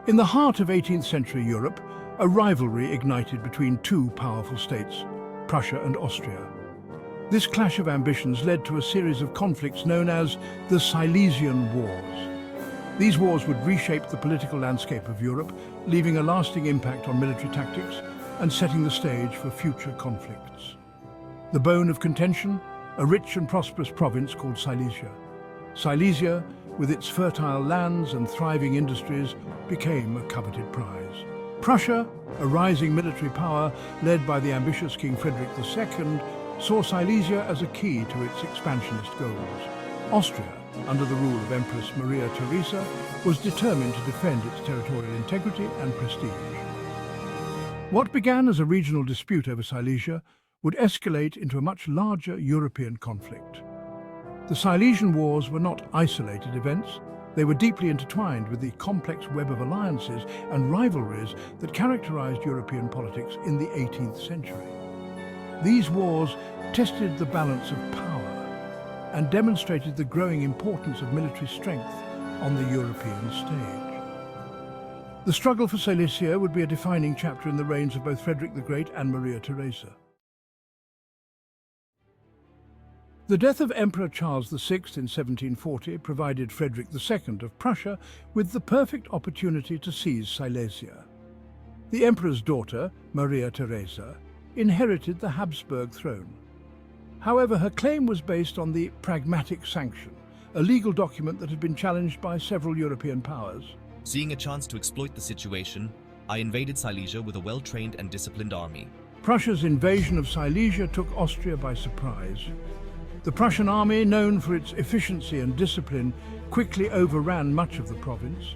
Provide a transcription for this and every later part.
In the heart of 18th century Europe, a rivalry ignited between two powerful states, Prussia and Austria. This clash of ambitions led to a series of conflicts known as the Silesian Wars. These wars would reshape the political landscape of Europe, leaving a lasting impact on military tactics and setting the stage for future conflicts. The bone of contention, a rich and prosperous province called Silesia. Silesia, with its fertile lands and thriving industries, became a coveted prize. Prussia, a rising military power led by the ambitious King Frederick II, saw Silesia as a key to its expansionist goals. Austria, under the rule of Empress Maria Teresa, was determined to defend its territorial integrity and prestige. What began as a regional dispute over Silesia would escalate into a much larger European conflict. The Silesian Wars were not isolated events. They were deeply intertwined with the complex web of alliances and rivalries that characterized European politics in the 18th century. These wars tested the balance of power and demonstrated the growing importance of military strength on the European stage. The struggle for Silesia would be a defining chapter in the reigns of both Frederick the Great and Maria Teresa. The death of Emperor Charles VI in 1740 provided Frederick II of Prussia with the perfect opportunity to seize Silesia. The emperor's daughter, Maria Teresa, inherited the Habsburg throne. However, her claim was based on the Pragmatic Sanction, a legal document that had been challenged by several European powers. Seeing a chance to exploit the situation, I invaded Silesia with a well-trained and disciplined army. Prussia's invasion of Silesia took Austria by surprise. The Prussian army, known for its efficiency and discipline, quickly overran much of the province.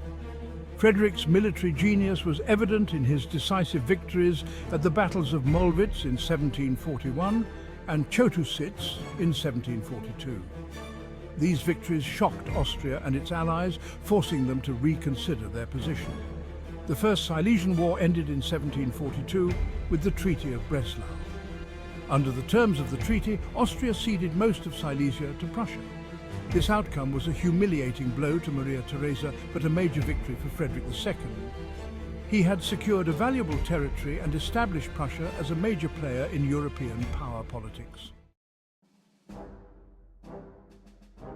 Frederick's military genius was evident in his decisive victories at the battles of Mollwitz in 1741 and Chotusitz in 1742. These victories shocked Austria and its allies, forcing them to reconsider their position. The First Silesian War ended in 1742 with the Treaty of Breslau. Under the terms of the treaty, Austria ceded most of Silesia to Prussia. This outcome was a humiliating blow to Maria Teresa, but a major victory for Frederick II. He had secured a valuable territory and established Prussia as a major player in European power politics.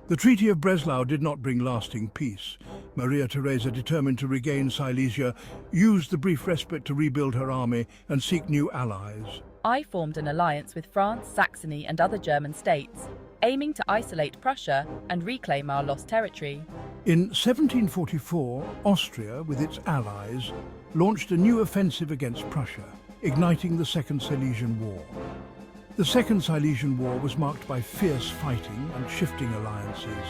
The Treaty of Breslau did not bring lasting peace. Maria Teresa, determined to regain Silesia, used the brief respite to rebuild her army and seek new allies. I formed an alliance with France, Saxony and other German states, aiming to isolate Prussia and reclaim our lost territory. In 1744, Austria, with its allies, launched a new offensive against Prussia, igniting the Second Silesian War. The Second Silesian War was marked by fierce fighting and shifting alliances.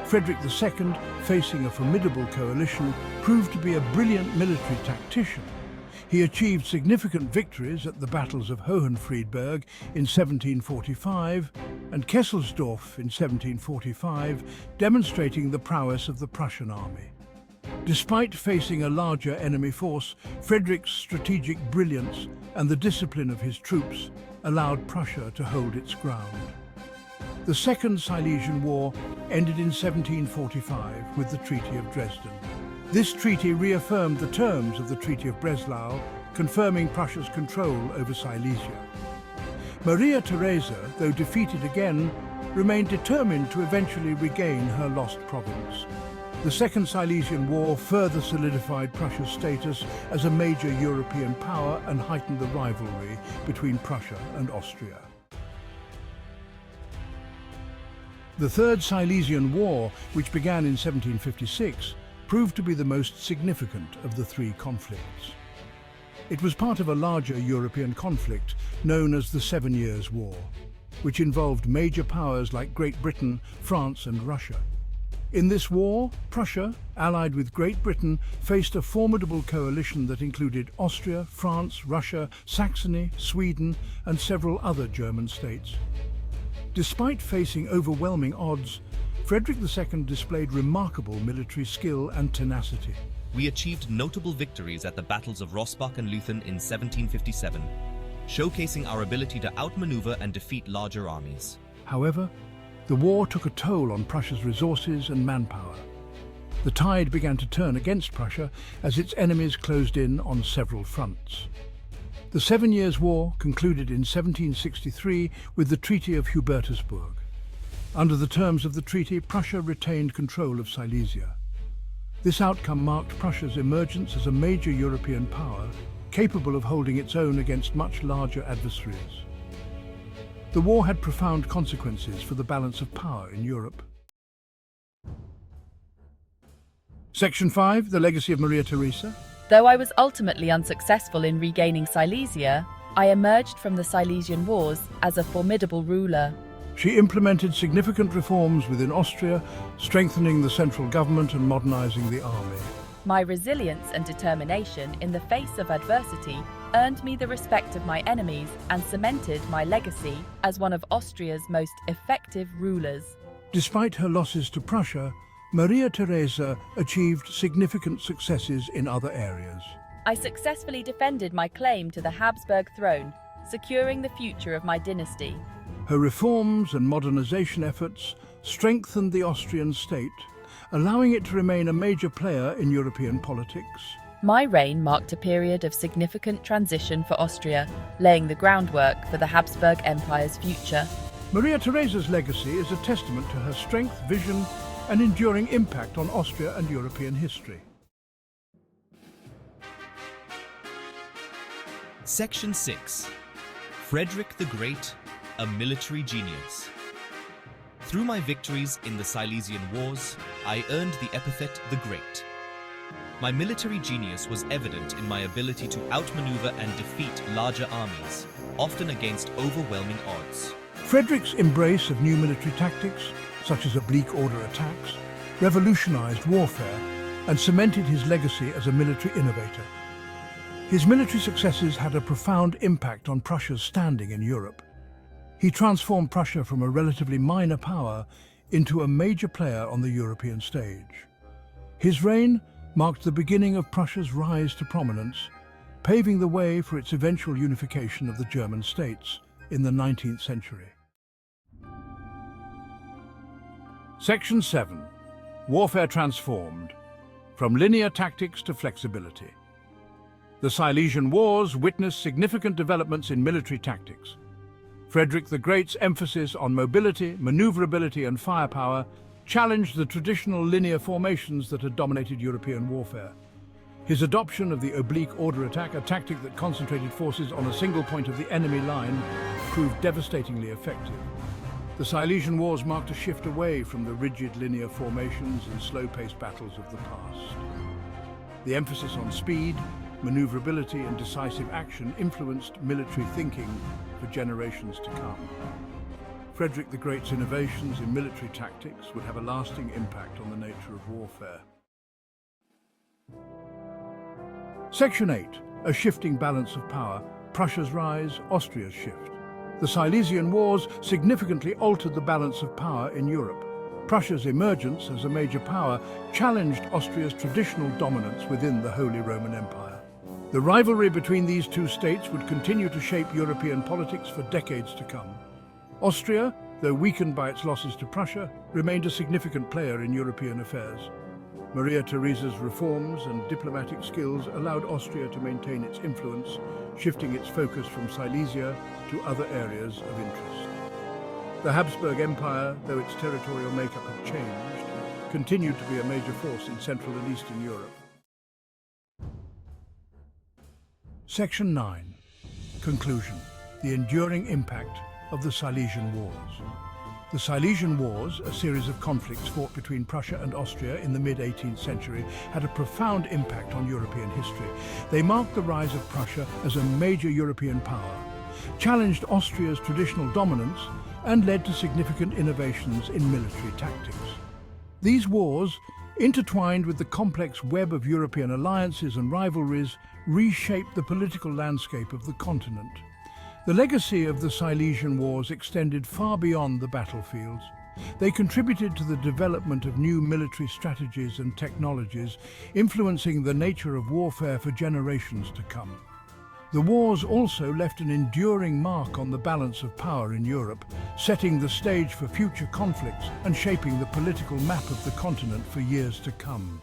Frederick II, facing a formidable coalition, proved to be a brilliant military tactician. He achieved significant victories at the battles of Hohenfriedberg in 1745 and Kesselsdorf in 1745, demonstrating the prowess of the Prussian army. Despite facing a larger enemy force, Frederick's strategic brilliance and the discipline of his troops allowed Prussia to hold its ground. The Second Silesian War ended in 1745 with the Treaty of Dresden. This treaty reaffirmed the terms of the Treaty of Breslau, confirming Prussia's control over Silesia. Maria Teresa, though defeated again, remained determined to eventually regain her lost province. The Second Silesian War further solidified Prussia's status as a major European power and heightened the rivalry between Prussia and Austria. The Third Silesian War, which began in 1756, proved to be the most significant of the three conflicts. It was part of a larger European conflict known as the 7 Years' War, which involved major powers like Great Britain, France and Russia. In this war, Prussia, allied with Great Britain, faced a formidable coalition that included Austria, France, Russia, Saxony, Sweden and several other German states. Despite facing overwhelming odds, Frederick II displayed remarkable military skill and tenacity. We achieved notable victories at the battles of Rossbach and Leuthen in 1757, showcasing our ability to outmaneuver and defeat larger armies. However, the war took a toll on Prussia's resources and manpower. The tide began to turn against Prussia as its enemies closed in on several fronts. The 7 Years' War concluded in 1763 with the Treaty of Hubertusburg. Under the terms of the treaty, Prussia retained control of Silesia. This outcome marked Prussia's emergence as a major European power, capable of holding its own against much larger adversaries. The war had profound consequences for the balance of power in Europe. Section 5, the legacy of Maria Teresa. Though I was ultimately unsuccessful in regaining Silesia, I emerged from the Silesian Wars as a formidable ruler. She implemented significant reforms within Austria, strengthening the central government and modernizing the army. My resilience and determination in the face of adversity earned me the respect of my enemies and cemented my legacy as one of Austria's most effective rulers. Despite her losses to Prussia, Maria Teresa achieved significant successes in other areas. I successfully defended my claim to the Habsburg throne, securing the future of my dynasty. Her reforms and modernization efforts strengthened the Austrian state, allowing it to remain a major player in European politics. My reign marked a period of significant transition for Austria, laying the groundwork for the Habsburg Empire's future. Maria Theresa's legacy is a testament to her strength, vision, and enduring impact on Austria and European history. Section 6. Frederick the Great, a military genius. Through my victories in the Silesian Wars, I earned the epithet the Great. My military genius was evident in my ability to outmaneuver and defeat larger armies, often against overwhelming odds. Frederick's embrace of new military tactics, such as oblique order attacks, revolutionized warfare and cemented his legacy as a military innovator. His military successes had a profound impact on Prussia's standing in Europe. He transformed Prussia from a relatively minor power into a major player on the European stage. His reign marked the beginning of Prussia's rise to prominence, paving the way for its eventual unification of the German states in the 19th century. Section 7. Warfare transformed, from linear tactics to flexibility. The Silesian Wars witnessed significant developments in military tactics. Frederick the Great's emphasis on mobility, maneuverability, and firepower challenged the traditional linear formations that had dominated European warfare. His adoption of the oblique order attack, a tactic that concentrated forces on a single point of the enemy line, proved devastatingly effective. The Silesian Wars marked a shift away from the rigid linear formations and slow-paced battles of the past. The emphasis on speed, maneuverability, and decisive action influenced military thinking for generations to come. Frederick the Great's innovations in military tactics would have a lasting impact on the nature of warfare. Section 8. A shifting balance of power. Prussia's rise, Austria's shift. The Silesian Wars significantly altered the balance of power in Europe. Prussia's emergence as a major power challenged Austria's traditional dominance within the Holy Roman Empire. The rivalry between these two states would continue to shape European politics for decades to come. Austria, though weakened by its losses to Prussia, remained a significant player in European affairs. Maria Theresa's reforms and diplomatic skills allowed Austria to maintain its influence, shifting its focus from Silesia to other areas of interest. The Habsburg Empire, though its territorial makeup had changed, continued to be a major force in Central and Eastern Europe. Section 9. Conclusion. The enduring impact of the Silesian Wars. The Silesian Wars, a series of conflicts fought between Prussia and Austria in the mid-18th century, had a profound impact on European history. They marked the rise of Prussia as a major European power, challenged Austria's traditional dominance, and led to significant innovations in military tactics. These wars, intertwined with the complex web of European alliances and rivalries, reshaped the political landscape of the continent. The legacy of the Silesian Wars extended far beyond the battlefields. They contributed to the development of new military strategies and technologies, influencing the nature of warfare for generations to come. The wars also left an enduring mark on the balance of power in Europe, setting the stage for future conflicts and shaping the political map of the continent for years to come.